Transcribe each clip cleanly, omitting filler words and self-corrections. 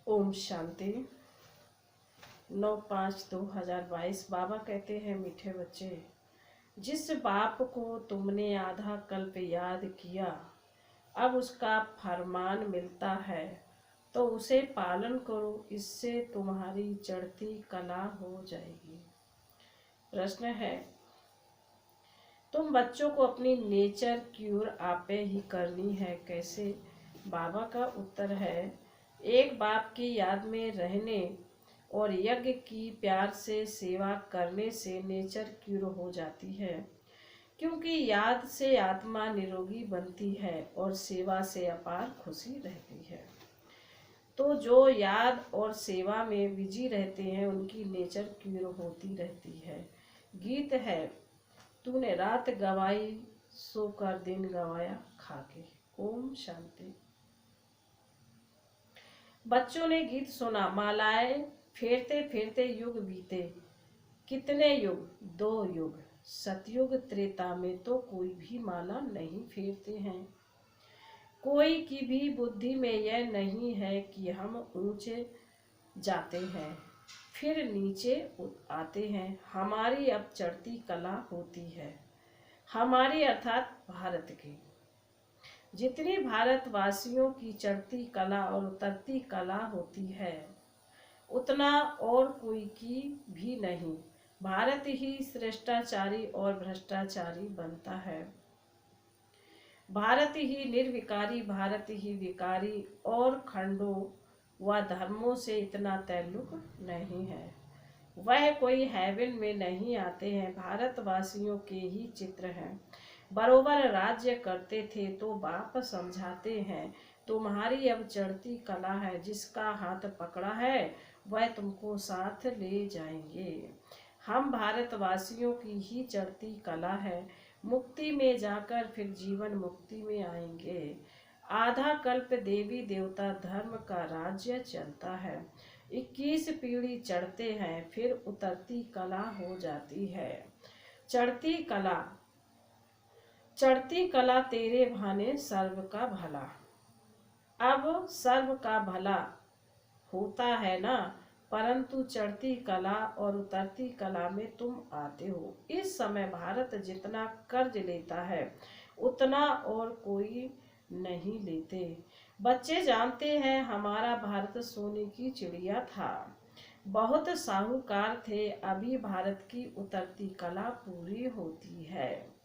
ओम शांति। 9/5/2022। बाबा कहते हैं, मीठे बच्चे, जिस बाप को तुमने आधा कल्प याद किया, अब उसका फरमान मिलता है तो उसे पालन करो, इससे तुम्हारी चढ़ती कला हो जाएगी। प्रश्न है, तुम बच्चों को अपनी नेचर क्यूर आपे ही करनी है, कैसे? बाबा का उत्तर है, एक बाप की याद में रहने और यज्ञ की प्यार से सेवा करने से नेचर क्यूर हो जाती है, क्योंकि याद से आत्मा निरोगी बनती है और सेवा से अपार खुशी रहती है। तो जो याद और सेवा में बिजी रहते हैं उनकी नेचर क्यूर होती रहती है। गीत है, तूने रात गवाई सोकर दिन गवाया खाके। ओम शांति। बच्चों ने गीत सुना, मालाएं फेरते फेरते युग बीते। कितने युग? 2 युग। सतयुग त्रेता में तो कोई भी माला नहीं फेरते हैं। कोई की भी बुद्धि में यह नहीं है कि हम ऊंचे जाते हैं फिर नीचे आते हैं। हमारी अब चढ़ती कला होती है, हमारी अर्थात भारत की। जितनी भारतवासियों की चढ़ती कला और उतरती कला होती है, उतना और कोई की भी नहीं। भारत ही श्रेष्ठाचारी और भ्रष्टाचारी बनता है। भारत ही निर्विकारी, भारत ही विकारी, और खंडों व धर्मों से इतना ताल्लुक नहीं है। वह कोई हेवन में नहीं आते हैं, भारतवासियों के ही चित्र हैं। बरोबर राज्य करते थे तो बाप समझाते हैं, तुम्हारी अब चढ़ती कला है, जिसका हाथ पकड़ा है वह तुमको साथ ले जाएंगे। हम भारतवासियों की ही चढ़ती कला है, मुक्ति में जाकर फिर जीवन मुक्ति में आएंगे। आधा कल्प देवी देवता धर्म का राज्य चलता है। 21 पीढ़ी चढ़ते हैं, फिर उतरती कला हो जाती है। चढ़ती कला तेरे भाने सर्व का भला। अब सर्व का भला होता है ना, परंतु चढ़ती कला और उतरती कला में तुम आते हो। इस समय भारत जितना कर्ज लेता है उतना और कोई नहीं लेते। बच्चे जानते हैं, हमारा भारत सोने की चिड़िया था, बहुत साहूकार थे। अभी भारत की उतरती कला पूरी होती है।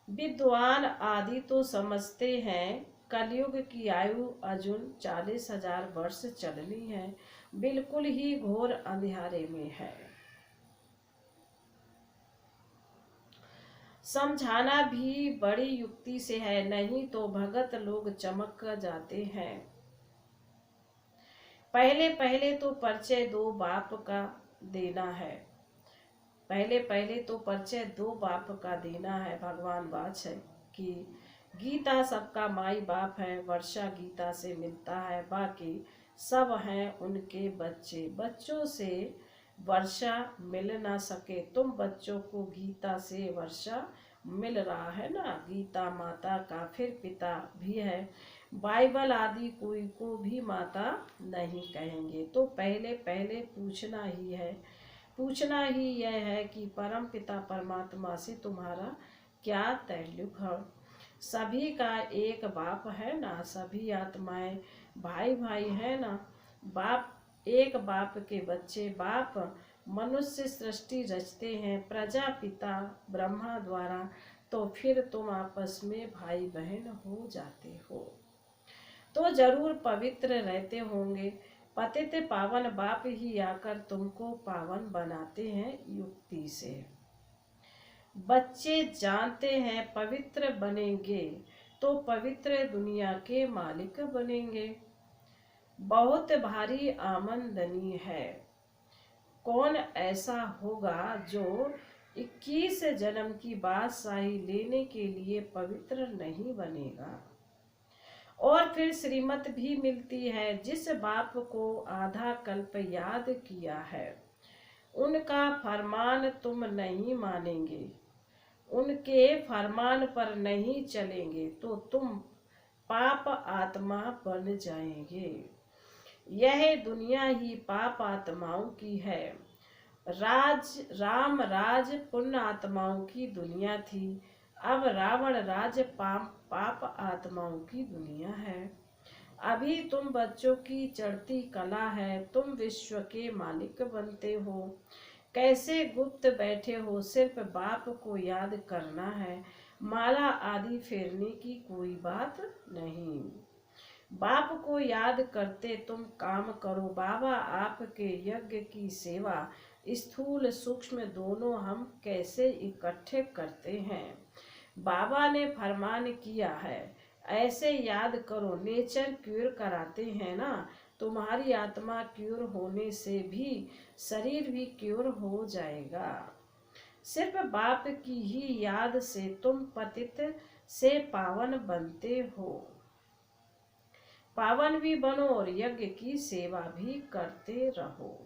विद्वान आदि तो समझते हैं कलयुग की आयु अर्जुन 40,000 वर्ष चलनी है, बिल्कुल ही घोर अंधियारे में है। समझाना भी बड़ी युक्ति से है, नहीं तो भगत लोग चमक जाते हैं। पहले पहले तो परिचय दो बाप का देना है, पहले तो परिचय 2 बाप का देना है। भगवान बात है कि गीता सबका माई बाप है, वर्षा गीता से मिलता है, बाकी सब हैं उनके बच्चे। बच्चों से वर्षा मिल ना सके, तुम बच्चों को गीता से वर्षा मिल रहा है ना। गीता माता का फिर पिता भी है। बाइबल आदि कोई को भी माता नहीं कहेंगे। तो पहले पहले पूछना ही यह है कि परम पिता परमात्मा से तुम्हारा क्या ताल्लुक है। सभी का एक बाप है ना, सभी आत्माएं भाई भाई है ना। बाप एक बाप के बच्चे। बाप मनुष्य सृष्टि रचते हैं प्रजापिता ब्रह्मा द्वारा, तो फिर तुम आपस में भाई बहन हो जाते हो, तो जरूर पवित्र रहते होंगे। पतित पावन बाप ही आकर तुमको पावन बनाते हैं युक्ति से। बच्चे जानते हैं पवित्र बनेंगे तो पवित्र दुनिया के मालिक बनेंगे। बहुत भारी आमदनी है। कौन ऐसा होगा जो 21 जन्म की बादशाही लेने के लिए पवित्र नहीं बनेगा। और फिर श्रीमत भी मिलती है, जिस बाप को आधा कल्प याद किया है उनका फरमान तुम नहीं मानेंगे, उनके फरमान पर नहीं चलेंगे तो तुम पाप आत्मा बन जाएंगे। यह दुनिया ही पाप आत्माओं की है। राम राज पुण्य आत्माओं की दुनिया थी, अब रावण राज पाप आत्माओं की दुनिया है। अभी तुम बच्चों की चढ़ती कला है, तुम विश्व के मालिक बनते हो। कैसे गुप्त बैठे हो, सिर्फ बाप को याद करना है, माला आदि फेरने की कोई बात नहीं। बाप को याद करते तुम काम करो, बाबा आपके यज्ञ की सेवा स्थूल सूक्ष्म दोनों हम कैसे इकट्ठे करते हैं। बाबा ने फरमान किया है, ऐसे याद करो, नेचर क्यूर कराते हैं ना, तुम्हारी आत्मा क्यूर होने से भी शरीर भी क्यूर हो जाएगा। सिर्फ बाप की ही याद से तुम पतित से पावन बनते हो। पावन भी बनो और यज्ञ की सेवा भी करते रहो।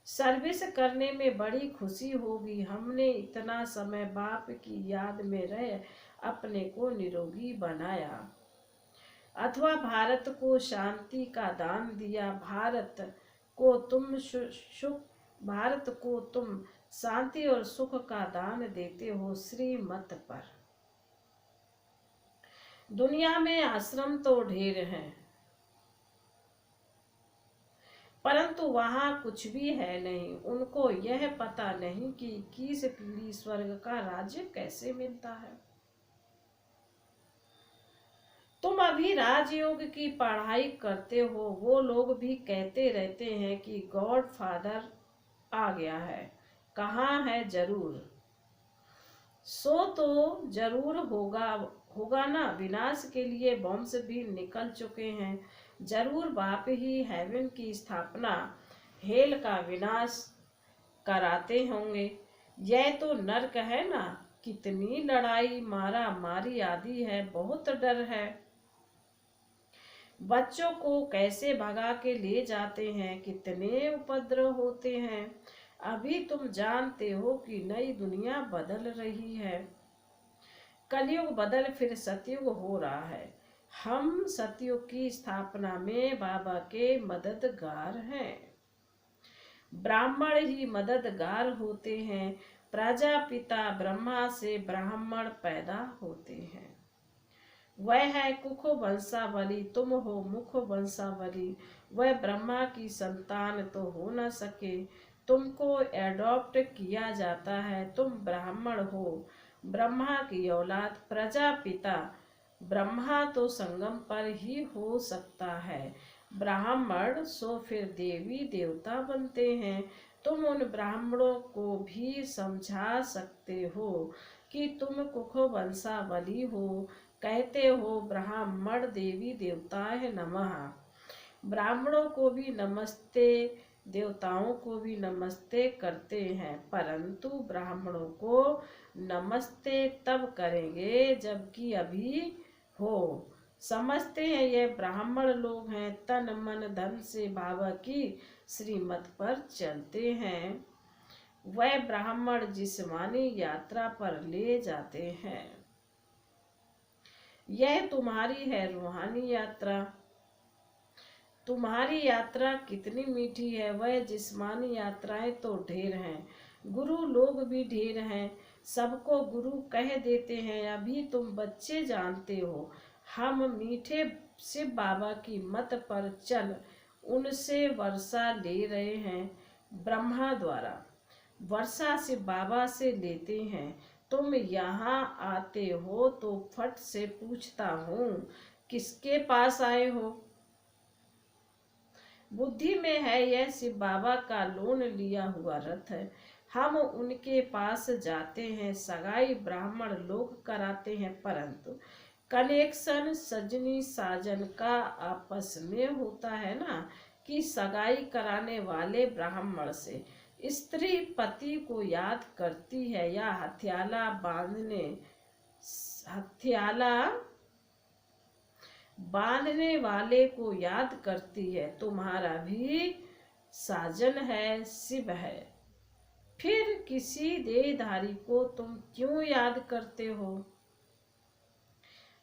सर्विस करने में बड़ी खुशी होगी। हमने इतना समय बाप की याद में रह अपने को निरोगी बनाया, अथवा भारत को शांति का दान दिया। भारत को तुम शांति और सुख का दान देते हो श्रीमत पर। दुनिया में आश्रम तो ढेर हैं, परंतु वहां कुछ भी है नहीं। उनको यह पता नहीं कि 21 पीढ़ी स्वर्ग का राज्य कैसे मिलता है। तुम अभी राजयोग की पढ़ाई करते हो, वो लोग भी कहते रहते हैं कि गॉड फादर आ गया है। कहाँ है? जरूर, सो तो जरूर होगा ना। विनाश के लिए बॉम्ब्स भी निकल चुके हैं। जरूर बाप ही हेवन की स्थापना, हेल का विनाश कराते होंगे। यह तो नर्क है ना, कितनी लड़ाई मारा मारी आदि है, बहुत डर है। बच्चों को कैसे भगा के ले जाते हैं, कितने उपद्रव होते हैं। अभी तुम जानते हो कि नई दुनिया बदल रही है। कलयुग बदल फिर सतयुग हो रहा है। हम सतयुग की स्थापना में बाबा के मददगार हैं। ब्राह्मण ही मददगार होते हैं। प्रजापिता ब्रह्मा से ब्राह्मण पैदा होते हैं। वह है कुख वंशावली, तुम हो मुख वंशावली। वह ब्रह्मा की संतान तो हो न सके, तुमको एडॉप्ट किया जाता है। तुम ब्राह्मण हो, ब्रह्मा की औलाद। प्रजापिता ब्रह्मा तो संगम पर ही हो सकता है। ब्राह्मण सो फिर देवी देवता बनते हैं। तुम उन ब्राह्मणों को भी समझा सकते हो कि तुम कुख वंशावली हो। कहते हो ब्राह्मण देवी देवताय नमः। ब्राह्मणों को भी नमस्ते, देवताओं को भी नमस्ते करते हैं, परंतु ब्राह्मणों को नमस्ते तब करेंगे जबकि अभी हो। समझते हैं यह ब्राह्मण लोग हैं, तन मन धन से बाबा की श्रीमत पर चलते हैं। वह ब्राह्मण जिस्मानी यात्रा पर ले जाते हैं। यह तुम्हारी है रूहानी यात्रा। तुम्हारी यात्रा कितनी मीठी है। वह जिस्मानी यात्राएं तो ढेर हैं, गुरु लोग भी ढेर हैं। सबको गुरु कह देते हैं। अभी तुम बच्चे जानते हो, हम मीठे शिव बाबा की मत पर चल उनसे वर्षा ले रहे हैं। ब्रह्मा द्वारा वर्षा शिव बाबा से लेते हैं। तुम यहाँ आते हो तो फट से पूछता हूँ, किसके पास आए हो? बुद्धि में है यह शिव बाबा का लोन लिया हुआ रथ है। हम उनके पास जाते हैं, सगाई ब्राह्मण लोग कराते हैं, परंतु कनेक्शन सजनी साजन का आपस में होता है ना, कि सगाई कराने वाले ब्राह्मण से स्त्री पति को याद करती है या हथियाला बांधने वाले को याद करती है। तुम्हारा भी साजन है, शिव है, फिर किसी देहधारी को तुम क्यों याद करते हो?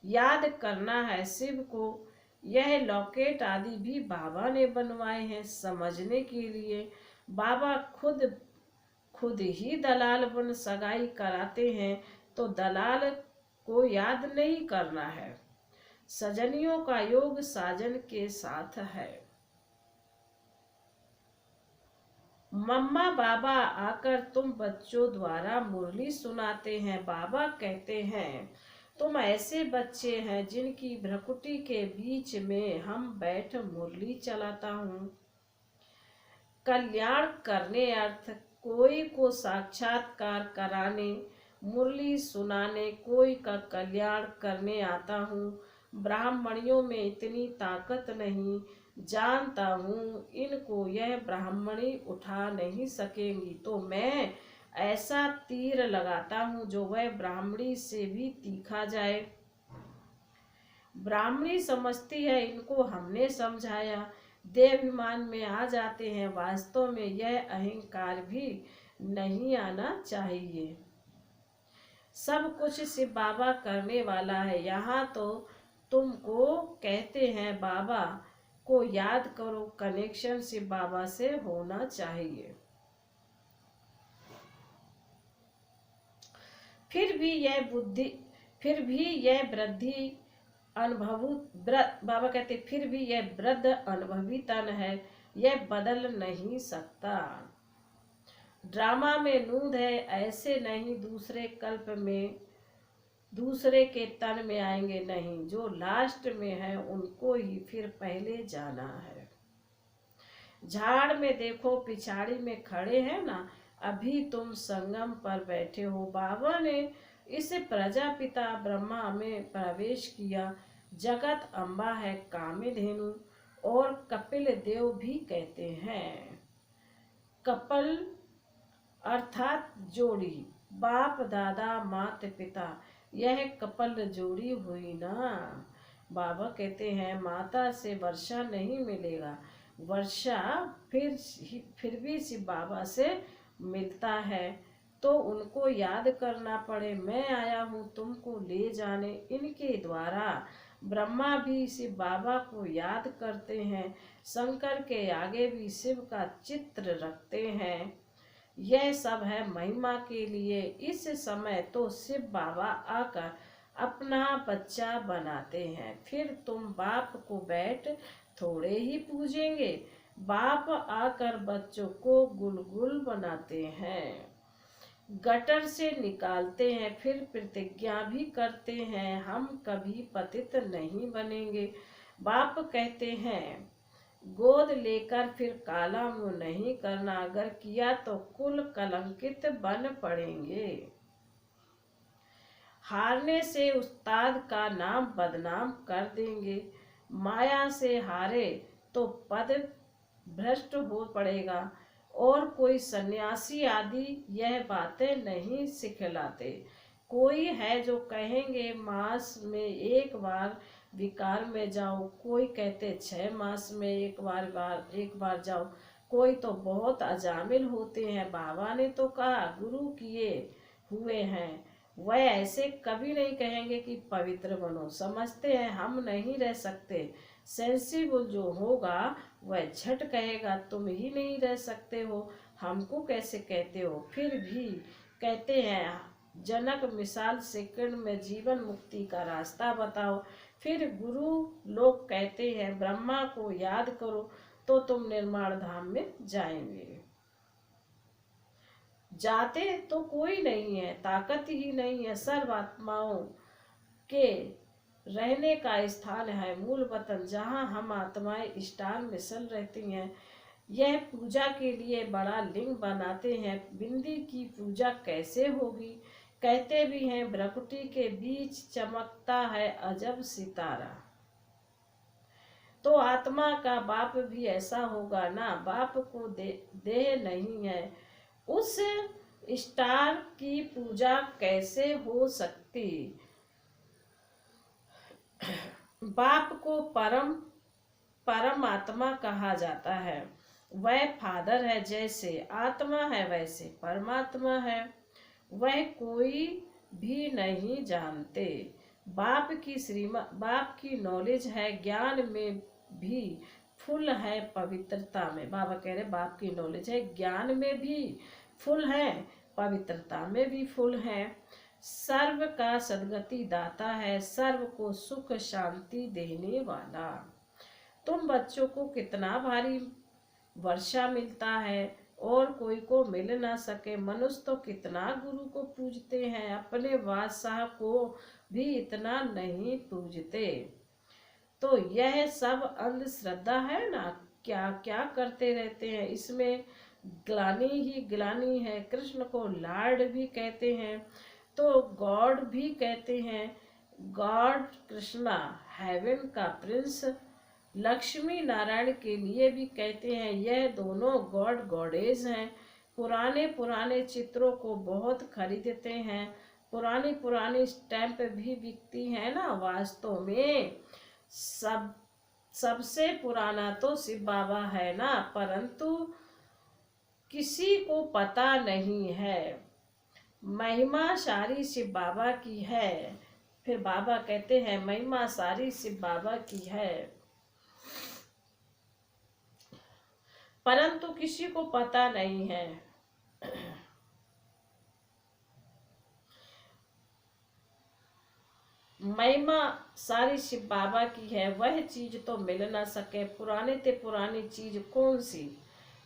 याद करना है शिव को, यह लॉकेट आदि भी बाबा ने बनवाए हैं समझने के लिए। बाबा खुद खुद ही दलाल बन सगाई कराते हैं, तो दलाल को याद नहीं करना है। सजनियों का योग साजन के साथ है। मम्मा बाबा आकर तुम बच्चों द्वारा मुरली सुनाते हैं। बाबा कहते हैं तुम ऐसे बच्चे हैं जिनकी भ्रकुटी के बीच में हम बैठ मुरली चलाता हूँ। कल्याण करने अर्थ कोई को साक्षात्कार कराने, मुरली सुनाने, कोई का कल्याण करने आता हूँ। ब्राह्मणियों में इतनी ताकत नहीं, जानता हूँ इनको यह ब्राह्मणी उठा नहीं सकेंगी, तो मैं ऐसा तीर लगाता हूँ जो वह ब्राह्मणी से भी तीखा जाए। ब्राह्मणी समझती है इनको हमने समझाया, देहाभिमान में आ जाते हैं। वास्तव में यह अहंकार भी नहीं आना चाहिए। सब कुछ शिव बाबा करने वाला है। यहाँ तो तुमको कहते हैं बाबा को याद करो, कनेक्शन शिव बाबा से होना चाहिए। फिर भी यह वृद्धि बाबा कहते फिर भी यह वृद्ध अनुभवी तन है, यह बदल नहीं सकता। ड्रामा में नूंद है, ऐसे नहीं दूसरे कल्प में दूसरे के तन में आएंगे नहीं। जो लास्ट में है उनको ही फिर पहले जाना है। झाड़ में देखो पिछाड़ी में खड़े हैं ना, अभी तुम संगम पर बैठे हो। बाबा ने इस प्रजापिता ब्रह्मा में प्रवेश किया। जगत अम्बा है कामधेनु, और कपिल देव भी कहते हैं। कपल अर्थात जोड़ी, बाप दादा माता पिता, यह कपल जोड़ी हुई ना। बाबा कहते हैं माता से वर्षा नहीं मिलेगा, वर्षा फिर भी शिव बाबा से मिलता है, तो उनको याद करना पड़े। मैं आया हूँ तुमको ले जाने। इनके द्वारा ब्रह्मा भी शिव बाबा को याद करते हैं, शंकर के आगे भी शिव का चित्र रखते हैं। यह सब है महिमा के लिए। इस समय तो शिव बाबा आकर अपना बच्चा बनाते हैं, फिर तुम बाप को बैठ थोड़े ही पूजेंगे। बाप आकर बच्चों को गुलगुल बनाते हैं, गटर से निकालते हैं, फिर प्रतिज्ञा भी करते हैं हम कभी पतित नहीं बनेंगे। बाप कहते हैं गोद लेकर फिर काला मुंह नहीं करना, अगर किया तो कुल कलंकित बन पड़ेंगे। हारने से उस्ताद का नाम बदनाम कर देंगे। माया से हारे तो पद भ्रष्ट हो पड़ेगा। और कोई सन्यासी आदि यह बातें नहीं सिखलाते। कोई है जो कहेंगे मास में एक बार विकार में जाओ, कोई कहते 6 मास में एक बार जाओ, कोई तो बहुत अजामिल होते हैं। बाबा ने तो कहा गुरु किए हुए हैं, वह ऐसे कभी नहीं कहेंगे कि पवित्र बनो। समझते हैं हम नहीं रह सकते। सेंसिबल जो होगा वह झट कहेगा तुम ही नहीं रह सकते हो, हमको कैसे कहते हो। फिर भी कहते हैं जनक मिसाल सेकंड में जीवन मुक्ति का रास्ता बताओ। फिर गुरु लोग कहते हैं ब्रह्मा को याद करो तो तुम निर्माण धाम में जाएंगे। जाते तो कोई नहीं है, ताकत ही नहीं है। सर्व आत्माओं के रहने का स्थान है मूल वतन, जहाँ हम आत्माएं स्टार मिसल रहती हैं। यह पूजा के लिए बड़ा लिंग बनाते हैं। बिंदी की पूजा कैसे होगी? कहते भी हैं भ्रकुटी के बीच चमकता है अजब सितारा। तो आत्मा का बाप भी ऐसा होगा ना। बाप को देह नहीं है, उस स्टार की पूजा कैसे हो सकती? बाप को परम आत्मा कहा जाता है। वह फादर है, जैसे आत्मा है वैसे परमात्मा है। वह कोई भी नहीं जानते। बाप की नॉलेज है ज्ञान में भी फुल है पवित्रता में। बाबा कह रहे बाप की नॉलेज है ज्ञान में भी फुल है, पवित्रता में भी फुल है। सर्व का सदगति दाता है, सर्व को सुख शांति देने वाला। तुम बच्चों को कितना भारी वर्षा मिलता है और कोई को मिल ना सके। मनुष्य तो कितना गुरु को पूजते हैं, अपने बादशाह को भी इतना नहीं पूजते। तो यह सब अंधश्रद्धा है ना, क्या क्या करते रहते हैं, इसमें ग्लानि ही ग्लानि है। कृष्ण को लॉर्ड भी कहते हैं तो गॉड भी कहते हैं। गॉड कृष्णा हेवन का प्रिंस, लक्ष्मी नारायण के लिए भी कहते हैं। यह दोनों गॉड गॉडेज हैं। पुराने पुराने चित्रों को बहुत खरीदते हैं, पुरानी पुरानी स्टैंप भी बिकती है ना। वास्तव में सबसे पुराना तो शिव बाबा है ना, परंतु किसी को पता नहीं है। महिमा सारी शिव बाबा की है। फिर बाबा कहते हैं महिमा सारी शिव बाबा की है, परंतु किसी को पता नहीं है। महिमा सारी शिव बाबा की है, वह चीज तो मिल ना सके। पुराने ते पुरानी चीज कौन सी?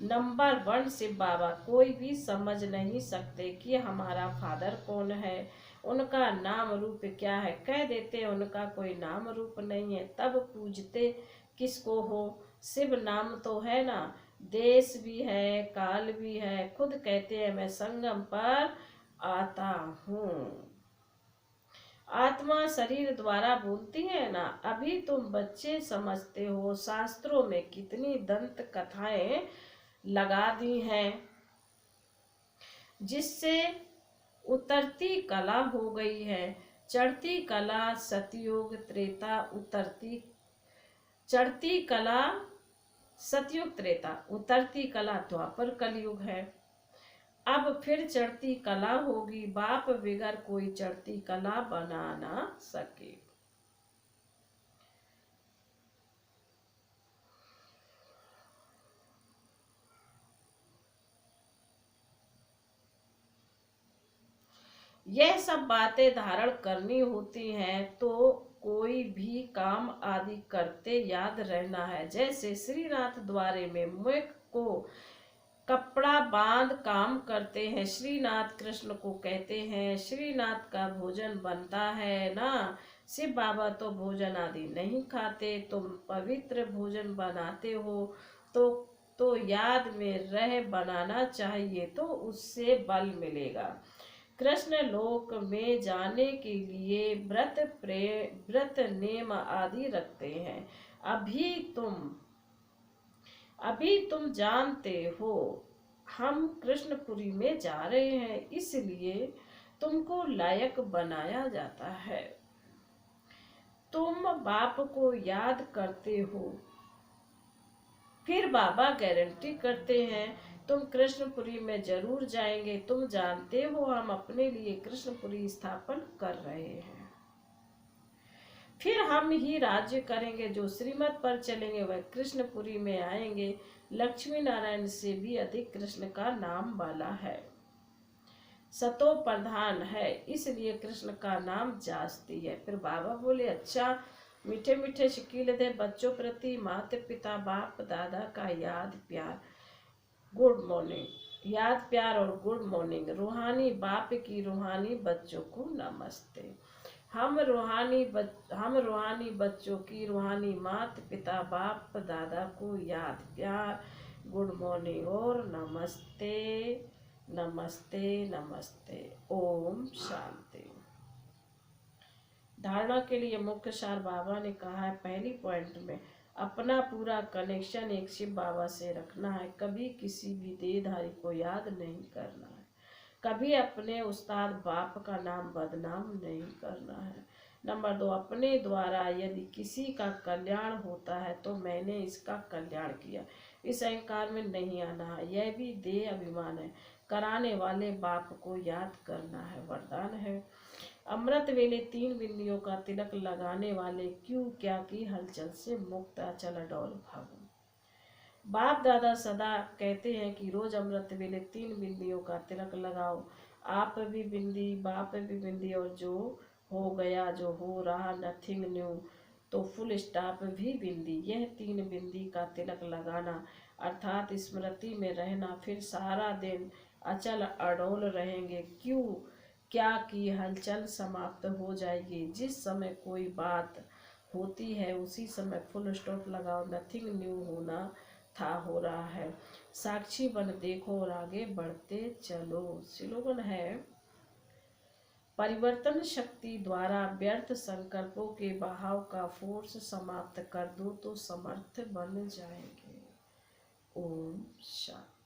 नंबर 1 शिव बाबा। कोई भी समझ नहीं सकते कि हमारा फादर कौन है, उनका नाम रूप क्या है। कह देते उनका कोई नाम रूप नहीं है, तब पूजते किसको हो? शिव नाम तो है ना, देश भी है, काल भी है। खुद कहते हैं मैं संगम पर आता हूँ। आत्मा शरीर द्वारा बोलती है ना। अभी तुम बच्चे समझते हो, शास्त्रों में कितनी दंत कथाएं लगा दी हैं, जिससे उतरती कला हो गई है। चढ़ती कला सतयुग त्रेता, चढ़ती कला सतयुग त्रेता, उतरती कला द्वापर कलयुग है। अब फिर चढ़ती कला होगी, बाप बिगर कोई चढ़ती कला बना ना सके। यह सब बातें धारण करनी होती हैं तो कोई भी काम आदि करते याद रहना है। जैसे श्रीनाथ द्वारे में मुख को कपड़ा बांध काम करते हैं, श्रीनाथ कृष्ण को कहते हैं। श्रीनाथ का भोजन बनता है ना। शिव बाबा तो भोजन आदि नहीं खाते। तुम पवित्र भोजन बनाते हो तो याद में रह बनाना चाहिए, तो उससे बल मिलेगा। कृष्ण लोक में जाने के लिए व्रत नेम आदि रखते हैं। अभी तुम जानते हो हम कृष्णपुरी में जा रहे हैं, इसलिए तुमको लायक बनाया जाता है। तुम बाप को याद करते हो, फिर बाबा गारंटी करते हैं तुम कृष्णपुरी में जरूर जाएंगे। तुम जानते हो हम अपने लिए कृष्णपुरी स्थापन कर रहे हैं, फिर हम ही राज्य करेंगे। जो श्रीमत पर चलेंगे वह कृष्णपुरी में आएंगे। लक्ष्मी नारायण से भी अधिक कृष्ण का नाम वाला है, सतो प्रधान है, इसलिए कृष्ण का नाम जास्ती है। फिर बाबा बोले अच्छा, मीठे मीठे शकील दे बच्चों प्रति माता पिता बाप दादा का याद प्यार, गुड मॉर्निंग। याद प्यार और गुड मॉर्निंग। रूहानी बाप की रूहानी बच्चों को नमस्ते। हम रूहानी बच्चों की रूहानी माता पिता बाप दादा को याद प्यार, गुड मॉर्निंग और नमस्ते नमस्ते नमस्ते। ओम शांति। धारणा के लिए मुख्य सार बाबा ने कहा है, पहली पॉइंट में अपना पूरा कनेक्शन एक शिव बाबा से रखना है। कभी किसी भी देहधारी को याद नहीं करना है। कभी अपने उस्ताद बाप का नाम बदनाम नहीं करना है। नंबर 2, अपने द्वारा यदि किसी का कल्याण होता है तो मैंने इसका कल्याण किया, इस अहंकार में नहीं आना है। यह भी देह अभिमान है। कराने वाले बाप को याद करना है, वरदान है। अमृत वेले तीन बिंदियों का तिलक लगाने वाले, क्यों क्या की हलचल से मुक्त अचल अडोल भागो। बाप दादा सदा कहते हैं कि रोज अमृत वेले तीन बिंदियों का तिलक लगाओ। आप भी बिंदी, बाप भी बिंदी, और जो हो गया, जो हो रहा, नथिंग न्यू, तो फुल स्टॉप भी बिंदी। यह तीन बिंदी का तिलक लगाना अर्थात स्मृति में रहना, फिर सारा दिन अचल अडोल रहेंगे। क्यों क्या की हलचल समाप्त हो जाएगी। जिस समय कोई बात होती है उसी समय फुल स्टॉप लगाओ। नथिंग न्यू होना था, हो रहा है। साक्षी बन देखो और आगे बढ़ते चलो। स्लोगन है, परिवर्तन शक्ति द्वारा व्यर्थ संकल्पों के बहाव का फोर्स समाप्त कर दो तो समर्थ बन जाएंगे। ओम शांति।